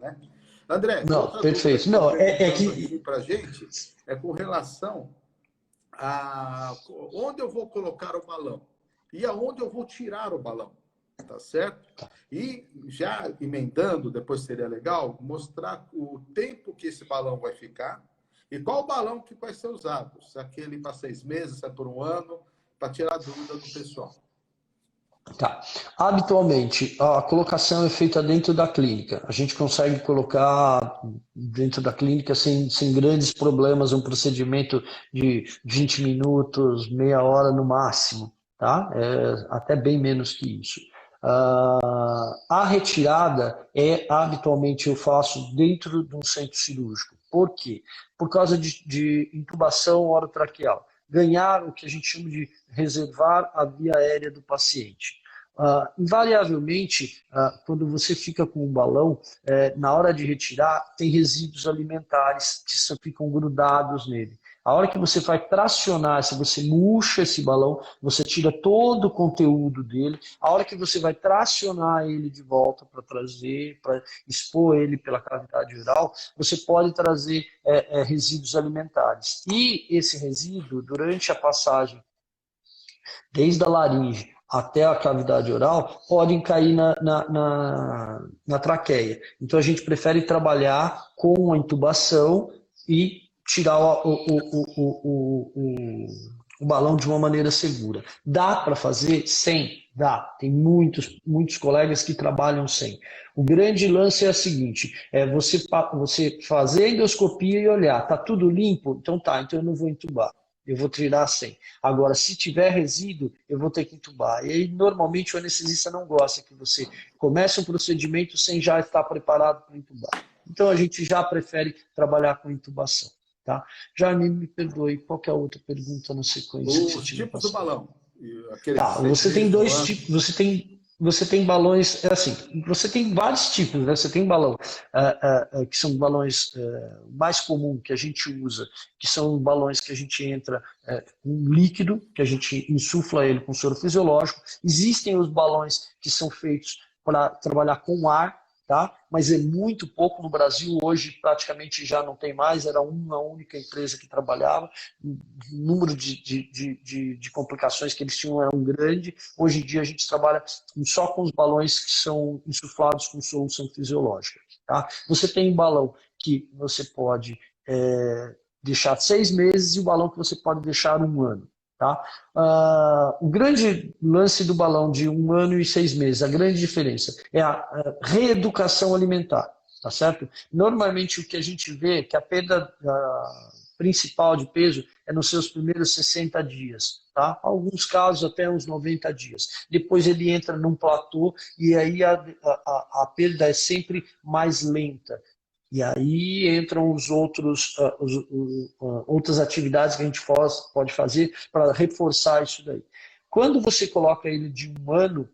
né? André, Não, outra dúvida que perfeito. estão Não, é perguntando que... aqui para a gente é com relação a onde eu vou colocar o balão e aonde eu vou tirar o balão, tá certo? E já emendando, depois seria legal, mostrar o tempo que esse balão vai ficar e qual balão que vai ser usado. Se é aquele para 6 meses, se é por um ano, para tirar a dúvida do pessoal. Tá. Habitualmente, a colocação é feita dentro da clínica. A gente consegue colocar dentro da clínica sem grandes problemas, um procedimento de 20 minutos, meia hora no máximo, tá? Até bem menos que isso. A retirada habitualmente eu faço dentro de um centro cirúrgico. Por quê? Por causa de intubação orotraqueal. Ganhar o que a gente chama de reservar a via aérea do paciente. Invariavelmente, quando você fica com um balão, na hora de retirar, tem resíduos alimentares que ficam grudados nele. A hora que você vai tracionar, se você murcha esse balão, você tira todo o conteúdo dele. A hora que você vai tracionar ele de volta para trazer, para expor ele pela cavidade oral, você pode trazer resíduos alimentares. E esse resíduo, durante a passagem, desde a laringe até a cavidade oral, podem cair na traqueia. Então a gente prefere trabalhar com a intubação e tirar o balão de uma maneira segura. Dá para fazer sem? Dá. Tem muitos colegas que trabalham sem. O grande lance é o seguinte, você fazer a endoscopia e olhar, tá tudo limpo? Então eu não vou intubar. Eu vou tirar sem. Agora, se tiver resíduo, eu vou ter que intubar. E aí, normalmente, o anestesista não gosta que você comece um procedimento sem já estar preparado para intubar. Então, a gente já prefere trabalhar com intubação. Tá? Já me perdoe, qual que é a outra pergunta na sequência? Os tipos do balão. Aqueles Tá, 6 você tem meses, um dois ano. tipos, você tem balões, você tem vários tipos, né? Você tem balão que são balões mais comuns que a gente usa, que são balões que a gente entra com líquido, que a gente insufla ele com soro fisiológico. Existem os balões que são feitos para trabalhar com ar, tá? Mas é muito pouco no Brasil, hoje praticamente já não tem mais, era uma única empresa que trabalhava, o número de complicações que eles tinham era grande. Hoje em dia a gente trabalha só com os balões que são insuflados com solução fisiológica. Tá? Você tem um balão que você pode deixar 6 meses e o balão que você pode deixar 1 ano. Tá? O grande lance do balão de 1 ano e 6 meses, a grande diferença é a reeducação alimentar, tá certo? Normalmente o que a gente vê é que a perda principal de peso é nos seus primeiros 60 dias, tá? Alguns casos até uns 90 dias. Depois ele entra num platô e aí a perda é sempre mais lenta. E aí entram outras atividades que a gente pode fazer para reforçar isso daí. Quando você coloca ele de 1 ano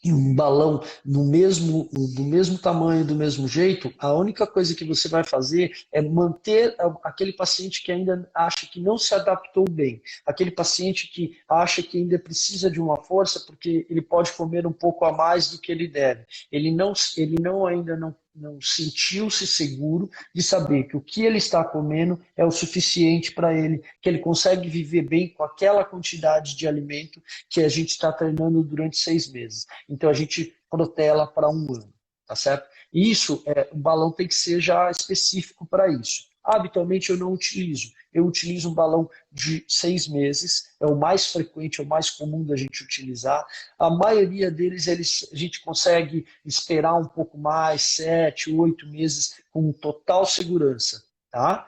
e um balão do mesmo tamanho, do mesmo jeito, a única coisa que você vai fazer é manter aquele paciente que ainda acha que não se adaptou bem, aquele paciente que acha que ainda precisa de uma força porque ele pode comer um pouco a mais do que ele deve. Ele ainda não sentiu-se seguro de saber que o que ele está comendo é o suficiente para ele, que ele consegue viver bem com aquela quantidade de alimento que a gente está treinando durante 6 meses. Então a gente protela para 1 ano, tá certo? Isso, o balão tem que ser já específico para isso. Habitualmente eu não utilizo. Eu utilizo um balão de 6 meses, é o mais frequente, é o mais comum da gente utilizar. A maioria deles a gente consegue esperar um pouco mais, 7, 8 meses, com total segurança. Tá?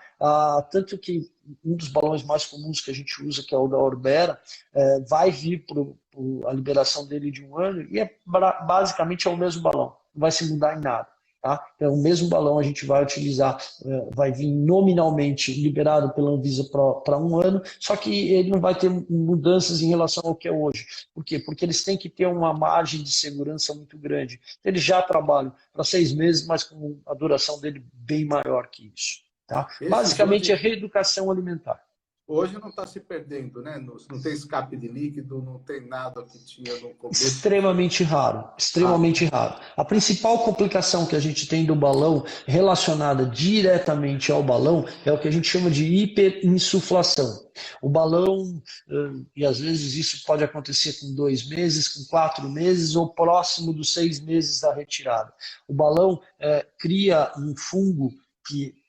Tanto que um dos balões mais comuns que a gente usa, que é o da Orbera, vai vir a liberação dele de 1 ano e basicamente é o mesmo balão, não vai se mudar em nada. Tá? Então, o mesmo balão a gente vai utilizar, vai vir nominalmente liberado pela Anvisa para 1 ano, só que ele não vai ter mudanças em relação ao que é hoje. Por quê? Porque eles têm que ter uma margem de segurança muito grande. Eles já trabalham para 6 meses, mas com a duração dele bem maior que isso. Tá? Esses Basicamente é hoje, reeducação alimentar. Hoje não está se perdendo, né? Não tem escape de líquido, não tem nada que tinha no começo. Extremamente raro, extremamente raro. A principal complicação que a gente tem do balão relacionada diretamente ao balão é o que a gente chama de hiperinsuflação. O balão, e às vezes isso pode acontecer com 2 meses, com 4 meses ou próximo dos 6 meses da retirada. O balão cria um fungo que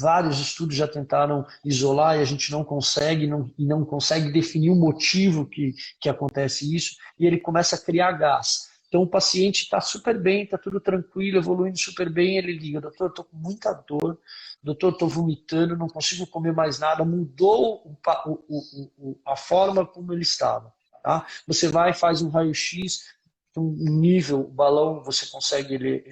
vários estudos já tentaram isolar e a gente não consegue, não consegue definir o motivo que acontece isso, e ele começa a criar gás. Então o paciente está super bem, está tudo tranquilo, evoluindo super bem, ele liga: doutor, estou com muita dor, doutor, estou vomitando, não consigo comer mais nada, mudou a forma como ele estava. Tá? Você vai e faz um raio-x, um nível, o balão, você consegue,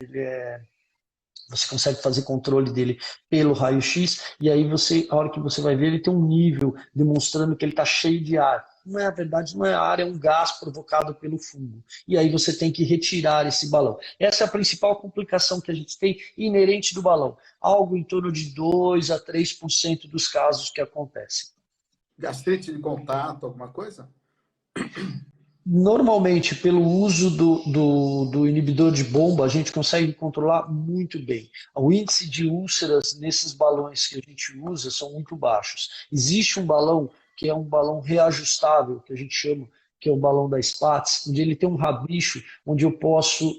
você consegue fazer controle dele pelo raio-x, e aí a hora que você vai ver, ele tem um nível demonstrando que ele está cheio de ar. Não é a verdade, não é ar, é um gás provocado pelo fungo. E aí você tem que retirar esse balão. Essa é a principal complicação que a gente tem inerente do balão. Algo em torno de 2 a 3% dos casos que acontecem. Gastrite de contato, alguma coisa? Normalmente, pelo uso do inibidor de bomba, a gente consegue controlar muito bem. O índice de úlceras nesses balões que a gente usa são muito baixos. Existe um balão que é um balão reajustável, que a gente chama, que é o balão da Spatz, onde ele tem um rabicho, onde eu posso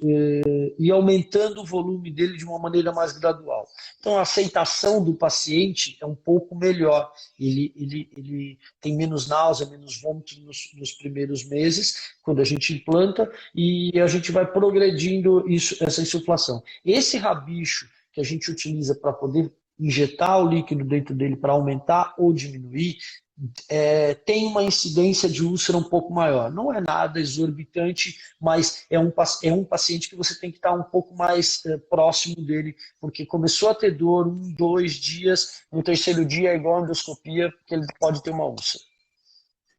ir aumentando o volume dele de uma maneira mais gradual. Então, a aceitação do paciente é um pouco melhor. Ele tem menos náusea, menos vômito nos primeiros meses, quando a gente implanta, e a gente vai progredindo essa insuflação. Esse rabicho que a gente utiliza para poder injetar o líquido dentro dele para aumentar ou diminuir, tem uma incidência de úlcera um pouco maior. Não é nada exorbitante, mas é um paciente que você tem que estar um pouco mais próximo dele, porque começou a ter dor 1, 2 dias, no terceiro dia é igual a endoscopia, que ele pode ter uma úlcera.